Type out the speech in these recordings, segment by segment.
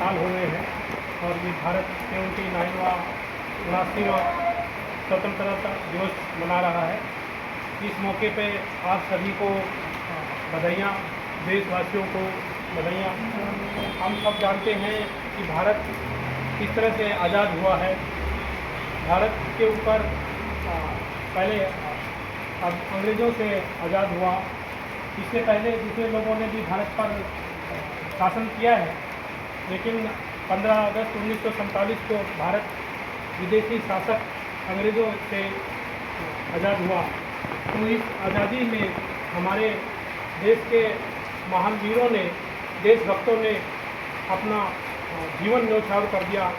साल हो गए हैं और ये भारत 79वां 79वां स्वतंत्रता दिवस मना रहा है। इस मौके पे आप सभी को बधाइयाँ, देशवासियों को बधाइयाँ। हम सब जानते हैं कि भारत किस तरह से आज़ाद हुआ है। भारत के ऊपर पहले अंग्रेज़ों से आज़ाद हुआ, इससे पहले दूसरे लोगों ने भी भारत पर शासन किया है, लेकिन 15 अगस्त 1947 को भारत विदेशी शासक अंग्रेज़ों से आज़ाद हुआ। तो इस आज़ादी में हमारे देश के महान वीरों ने, देशभक्तों ने अपना जीवन न्यौछावर कर दिया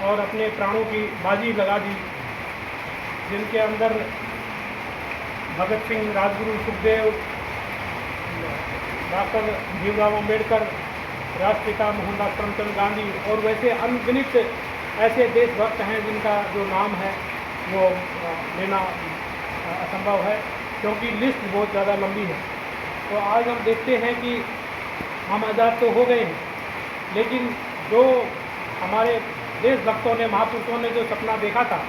और अपने प्राणों की बाजी लगा दी, जिनके अंदर भगत सिंह, राजगुरु, सुखदेव, डॉक्टर भीमराव अम्बेडकर, राष्ट्रपिता मोहनदास करमचंद गांधी और वैसे अनगिनत ऐसे देशभक्त हैं जिनका जो नाम है वो लेना असंभव है, क्योंकि लिस्ट बहुत ज़्यादा लंबी है। तो आज हम देखते हैं कि हम आज़ाद तो हो गए हैं, लेकिन जो हमारे देशभक्तों ने, महापुरुषों ने जो सपना देखा था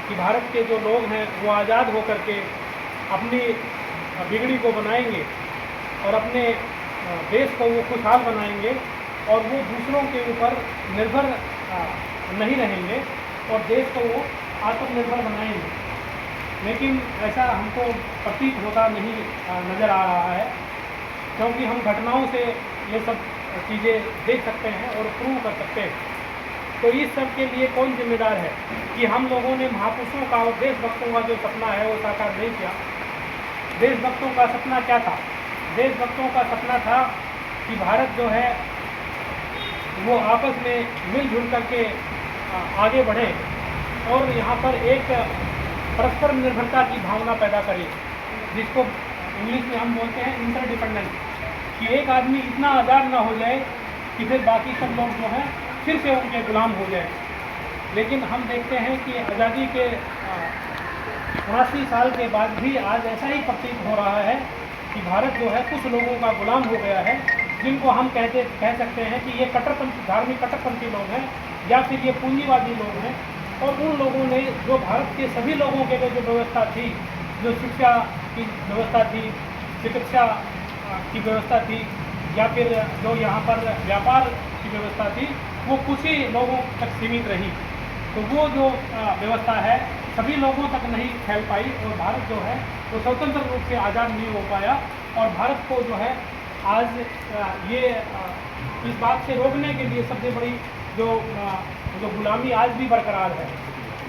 कि भारत के जो लोग हैं वो आज़ाद होकर के अपनी बिगड़ी को बनाएंगे और अपने देश को वो खुशहाल बनाएंगे और वो दूसरों के ऊपर निर्भर नहीं रहेंगे और देश को वो आत्मनिर्भर बनाएंगे, लेकिन ऐसा हमको प्रतीत होता नहीं नज़र आ रहा है, क्योंकि हम घटनाओं से ये सब चीज़ें देख सकते हैं और प्रूव कर सकते हैं। तो इस सब के लिए कौन जिम्मेदार है कि हम लोगों ने महापुरुषों का और देशभक्तों का जो सपना है वो साकार नहीं किया। देशभक्तों का सपना क्या था? देशभक्तों का सपना था कि भारत जो है वो आपस में मिलजुल करके आगे बढ़े और यहाँ पर एक परस्पर निर्भरता की भावना पैदा करे, जिसको इंग्लिश में हम बोलते हैं इंटरडिपेंडेंस, कि एक आदमी इतना आज़ाद ना हो जाए कि फिर बाकी सब लोग जो हैं फिर से उनके गुलाम हो जाए। लेकिन हम देखते हैं कि आज़ादी के 79 साल के बाद भी आज ऐसा ही प्रतीत हो रहा है कि भारत जो है कुछ लोगों का गुलाम हो गया है, जिनको हम कह सकते हैं कि ये कट्टरपंथी, धार्मिक कट्टरपंथी लोग हैं या फिर ये पूंजीवादी लोग हैं। और उन लोगों ने जो भारत के सभी लोगों के लिए जो व्यवस्था थी, जो शिक्षा की व्यवस्था थी, चिकित्सा की व्यवस्था थी या फिर जो यहाँ पर व्यापार की व्यवस्था थी, वो कुछ ही लोगों तक सीमित रही। तो वो जो व्यवस्था है सभी लोगों तक नहीं फैल पाई और भारत जो है वो स्वतंत्र रूप से आज़ाद नहीं हो पाया। और भारत को जो है आज ये इस बात से रोकने के लिए सबसे बड़ी जो गुलामी आज भी बरकरार है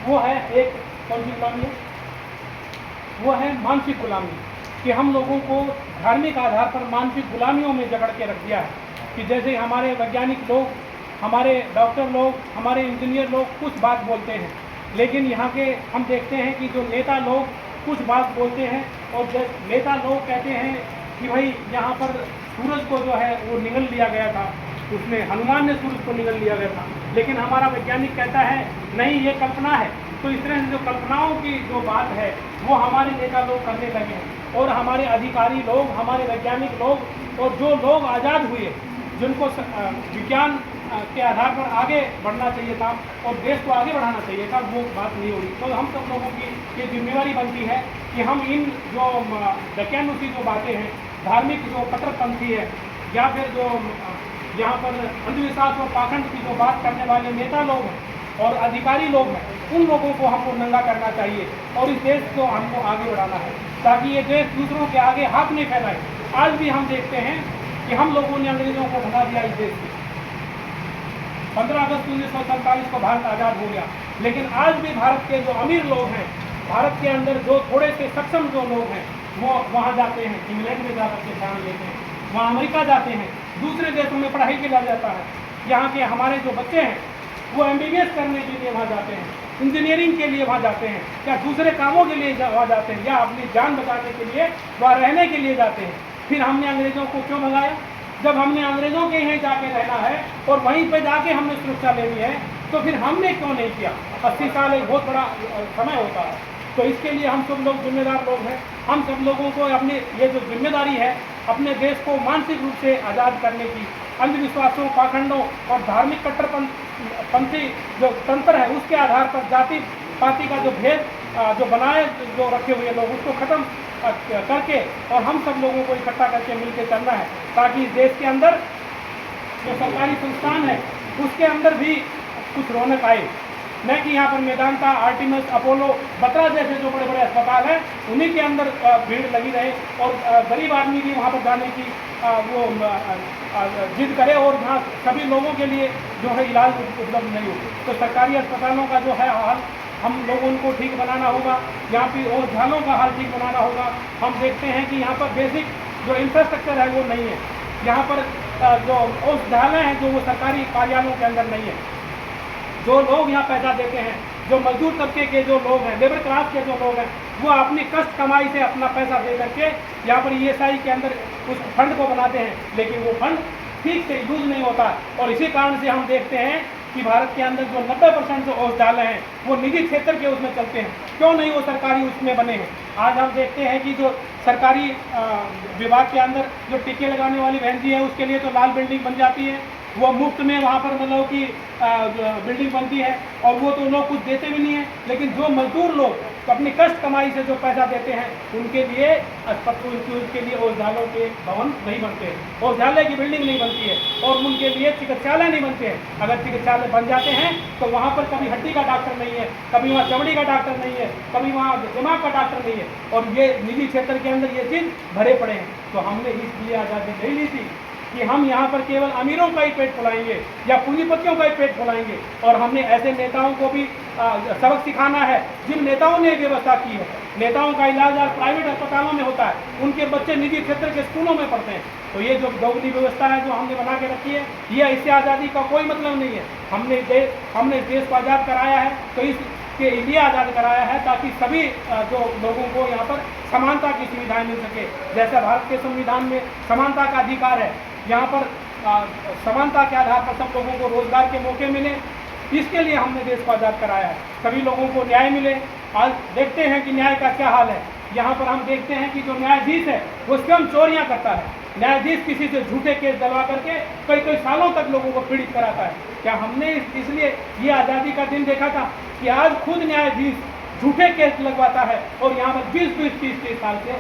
वो है एक कौन सी गुलामी है? वो है मानसिक गुलामी, कि हम लोगों को धार्मिक आधार पर मानसिक गुलामियों में जकड़ के रख दिया है। कि जैसे हमारे वैज्ञानिक लोग, हमारे डॉक्टर लोग, हमारे इंजीनियर लोग कुछ बात बोलते हैं, लेकिन यहाँ के हम देखते हैं कि जो नेता लोग कुछ बात बोलते हैं और जब नेता लोग कहते हैं कि भाई यहाँ पर सूरज को जो है वो निगल लिया गया था, उसमें हनुमान ने सूरज को निगल लिया गया था, लेकिन हमारा वैज्ञानिक कहता है नहीं ये कल्पना है। तो इस तरह से जो कल्पनाओं की जो बात है वो हमारे नेता लोग करने लगे हैं और हमारे अधिकारी लोग, हमारे वैज्ञानिक लोग और जो लोग आज़ाद हुए, जिनको विज्ञान के आधार पर आगे बढ़ना चाहिए था और देश को आगे बढ़ाना चाहिए था, वो बात नहीं हो रही। तो हम सब लोगों की ये जिम्मेवारी बनती है कि हम इन जो वैज्ञानिक जो बातें हैं, धार्मिक जो कट्टरपंथी है या फिर जो यहाँ पर अंधविश्वास और पाखंड की जो बात करने वाले नेता लोग हैं और अधिकारी लोग हैं, उन लोगों को हमको नंगा करना चाहिए और इस देश को हमको आगे बढ़ाना है, ताकि ये देश दूसरों के आगे हाथ नहीं फैलाए। आज भी हम देखते हैं कि हम लोगों ने अंग्रेजों को भगा दिया इस देश से। 15 अगस्त 1947 को भारत आज़ाद हो गया, लेकिन आज भी भारत के जो अमीर लोग हैं, भारत के अंदर जो थोड़े से सक्षम जो लोग हैं, वो वहाँ जाते हैं, इंग्लैंड में जाकर के ध्यान लेते हैं, वहाँ अमेरिका जाते हैं, दूसरे देशों में पढ़ाई के लिए जाता है। यहाँ के हमारे जो बच्चे हैं वो MBBS करने के लिए वहाँ जाते हैं, इंजीनियरिंग के लिए वहाँ जाते हैं, या दूसरे कामों के लिए वहाँ जाते हैं, या अपनी जान बचाने के लिए वहाँ रहने के लिए जाते हैं। फिर हमने अंग्रेज़ों को क्यों भगाया? जब हमने अंग्रेज़ों के यहाँ जाके रहना है और वहीं पे जाके हमने सुरक्षा लेनी है, तो फिर हमने क्यों नहीं किया? 80 साल एक बहुत बड़ा समय होता है। तो इसके लिए हम सब लोग जिम्मेदार लोग हैं। हम सब लोगों को अपनी ये जो जिम्मेदारी है अपने देश को मानसिक रूप से आज़ाद करने की, अंधविश्वासों, पाखंडों और धार्मिक कट्टरपंथी जो तंत्र है उसके आधार पर जाति पाति का जो भेद जो बनाए जो रखे हुए लोग उसको ख़त्म करके और हम सब लोगों को इकट्ठा करके मिलकर चलना है, ताकि इस देश के अंदर जो सरकारी संस्थान है उसके अंदर भी कुछ रौनक आए। न कि यहाँ पर मेदांता, आर्टिमस, अपोलो, बत्रा जैसे जो बड़े बड़े अस्पताल हैं उन्हीं के अंदर भीड़ लगी रहे और गरीब आदमी भी वहाँ पर जाने की वो जिद करे और यहाँ सभी लोगों के लिए जो है इलाज उपलब्ध नहीं हो। तो सरकारी अस्पतालों का जो है हाल हम लोगों को ठीक बनाना होगा, यहाँ पे औषधालयों का हाल ठीक बनाना होगा। हम देखते हैं कि यहाँ पर बेसिक जो इंफ्रास्ट्रक्चर है वो नहीं है, यहाँ पर जो औषधालय हैं जो वो सरकारी कार्यालयों के अंदर नहीं है। जो लोग यहाँ पैसा देते हैं, जो मजदूर तबके के जो लोग हैं, लेबर क्लास के जो लोग हैं, वो अपनी कष्ट कमाई से अपना पैसा दे करके यहाँ पर ESI के अंदर उस फंड को बनाते हैं, लेकिन वो फंड ठीक से यूज नहीं होता। और इसी कारण से हम देखते हैं कि भारत के अंदर जो 90% जो औषधालय हैं वो निजी क्षेत्र के उसमें चलते हैं, क्यों नहीं वो सरकारी उसमें बने हैं। आज हम देखते हैं कि जो सरकारी विभाग के अंदर जो टीके लगाने वाली बहन जी है उसके लिए तो लाल बिल्डिंग बन जाती है, वो मुफ्त में वहाँ पर मतलब कि बिल्डिंग बनती है और वो तो लोग कुछ देते भी नहीं है। लेकिन जो मजदूर लोग अपनी कष्ट कमाई से जो पैसा देते हैं उनके लिए उसके लिए औषधालयों के भवन नहीं बनते हैं, औषधालय की बिल्डिंग नहीं बनती है और उनके लिए चिकित्सालय नहीं बनते हैं। अगर चिकित्सालय बन जाते हैं तो वहाँ पर कभी हड्डी का डॉक्टर नहीं है, कभी वहाँ चमड़ी का डॉक्टर नहीं है, कभी वहाँ दिमाग का डॉक्टर नहीं है और ये निजी क्षेत्र के अंदर ये चीज़ भरे पड़े हैं। तो हमने इसलिए आज़ादी नहीं ली थी कि हम यहाँ पर केवल अमीरों का ही पेट फुलाएंगे या पूंजीपतियों का ही पेट फुलाएंगे, और हमने ऐसे नेताओं को भी सबक सिखाना है जिन नेताओं ने व्यवस्था की है। नेताओं का इलाज आज प्राइवेट अस्पतालों में होता है, उनके बच्चे निजी क्षेत्र के स्कूलों में पढ़ते हैं। तो ये जो दोगली व्यवस्था है जो हमने बना के रखी है, ये इससे आज़ादी का कोई मतलब नहीं है। हमने देश को आज़ाद कराया है तो इसके लिए आज़ाद कराया है ताकि सभी जो लोगों को यहाँ पर समानता की सुविधाएं मिल सके। जैसा भारत के संविधान में समानता का अधिकार है, यहाँ पर समानता के आधार पर सब लोगों को रोजगार के मौके मिले, इसके लिए हमने देश को आज़ाद कराया है। सभी लोगों को न्याय मिले। आज देखते हैं कि न्याय का क्या हाल है। यहाँ पर हम देखते हैं कि जो न्यायाधीश है वो स्वयं चोरियाँ करता है। न्यायाधीश किसी से झूठे केस दिलवा करके कई सालों तक लोगों को पीड़ित कराता है। क्या हमने इसलिए ये आज़ादी का दिन देखा था कि आज खुद न्यायाधीश झूठे केस लगवाता है और यहाँ पर 20-30 साल से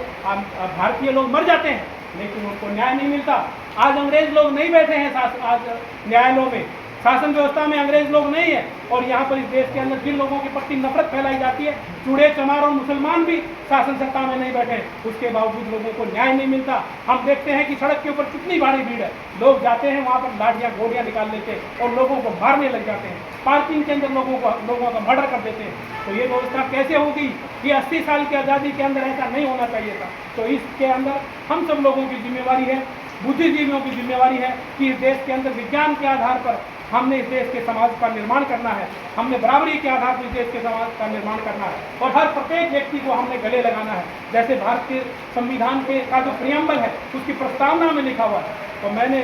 भारतीय लोग मर जाते हैं लेकिन उनको न्याय नहीं मिलता। आज अंग्रेज लोग नहीं बैठे हैं आज न्यायालयों में, शासन व्यवस्था में अंग्रेज लोग नहीं है और यहाँ पर इस देश के अंदर जिन लोगों के प्रति नफरत फैलाई जाती है, चूड़े चमार और मुसलमान भी शासन सत्ता में नहीं बैठे, उसके बावजूद लोगों को न्याय नहीं मिलता। हम देखते हैं कि सड़क के ऊपर कितनी भारी भीड़ है, लोग जाते हैं वहाँ पर लाठियाँ गोलियाँ निकाल लेते हैं और लोगों को मारने लग जाते हैं, पार्किंग के अंदर लोगों का मर्डर कर देते हैं। तो ये व्यवस्था कैसे होगी? ये 80 साल की आज़ादी के अंदर ऐसा नहीं होना चाहिए था। तो इसके अंदर हम सब लोगों की जिम्मेवारी है, बुद्धिजीवियों की जिम्मेवारी है कि इस देश के अंदर विज्ञान के आधार पर हमने इस देश के समाज का निर्माण करना है, हमने बराबरी के आधार पर इस देश के समाज का निर्माण करना है और हर प्रत्येक व्यक्ति को हमने गले लगाना है। जैसे भारत के संविधान का जो प्रियम्बल है उसकी प्रस्तावना में लिखा हुआ है। तो मैंने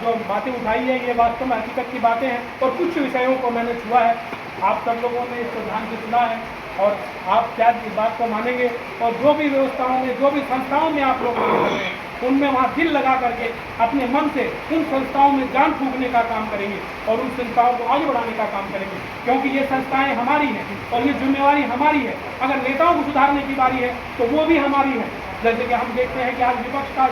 जो बातें उठाई है ये वास्तव में हकीकत की बातें हैं और कुछ विषयों को मैंने छुआ है। आप सब लोगों ने इसको ध्यान से सुना है और आप क्या इस बात को मानेंगे और जो भी व्यवस्थाओं में, जो भी संस्थाओं में आप लोग हैं उनमें वहाँ दिल लगा करके अपने मन से उन संस्थाओं में जान फूंकने का काम करेंगे और उन संस्थाओं को आगे बढ़ाने का काम करेंगे, क्योंकि ये संस्थाएं हमारी हैं और ये जिम्मेवारी हमारी है। अगर नेताओं को सुधारने की बारी है तो वो भी हमारी है। जैसे कि हम देखते हैं कि आज विपक्ष का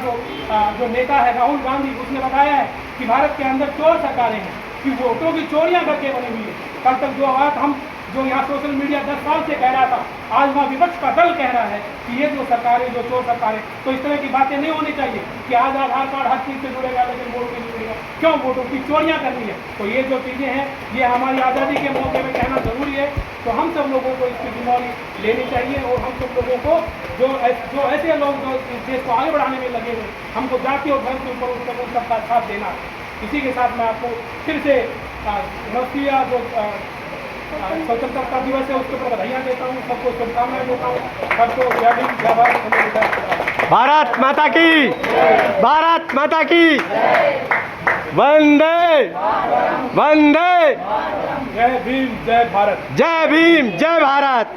जो नेता है राहुल गांधी, उसने बताया है कि भारत के अंदर चोर सरकारें हैं, कि वोटों की चोरियां करके बनी हुई है। कल तक जो बात हम जो यहाँ सोशल मीडिया 10 साल से कह रहा था, आज वहाँ विपक्ष का दल कह रहा है कि ये जो सरकार है, जो चोर सरकार है। तो इस तरह की बातें नहीं होनी चाहिए कि आज आधार कार्ड हर चीज़ से जुड़ेगा लेकिन वोट नहीं जुड़ेगा। क्यों? वोटों की चोरियाँ करनी है। तो ये जो चीज़ें हैं ये हमारी आज़ादी के मौके में कहना ज़रूरी है। तो हम सब लोगों को इसकी जिम्मेदारी लेनी चाहिए और हम सब लोगों को जो ऐसे लोग जो इस देश को आगे बढ़ाने में लगे हुए, हमको जाति और धर्म के ऊपर उन सबका साथ देना है। इसी के साथ मैं आपको फिर से राष्ट्रीय जो स्वतंत्रता दिवस है उसके ऊपर बधाइयाँ देता हूँ, सबको शुभकामनाएं देता हूँ, सबको जय भीम जय भारत। भारत माता की, भारत माता की, वंदे वंदे, जय भीम जय भारत, जय भीम जय भारत।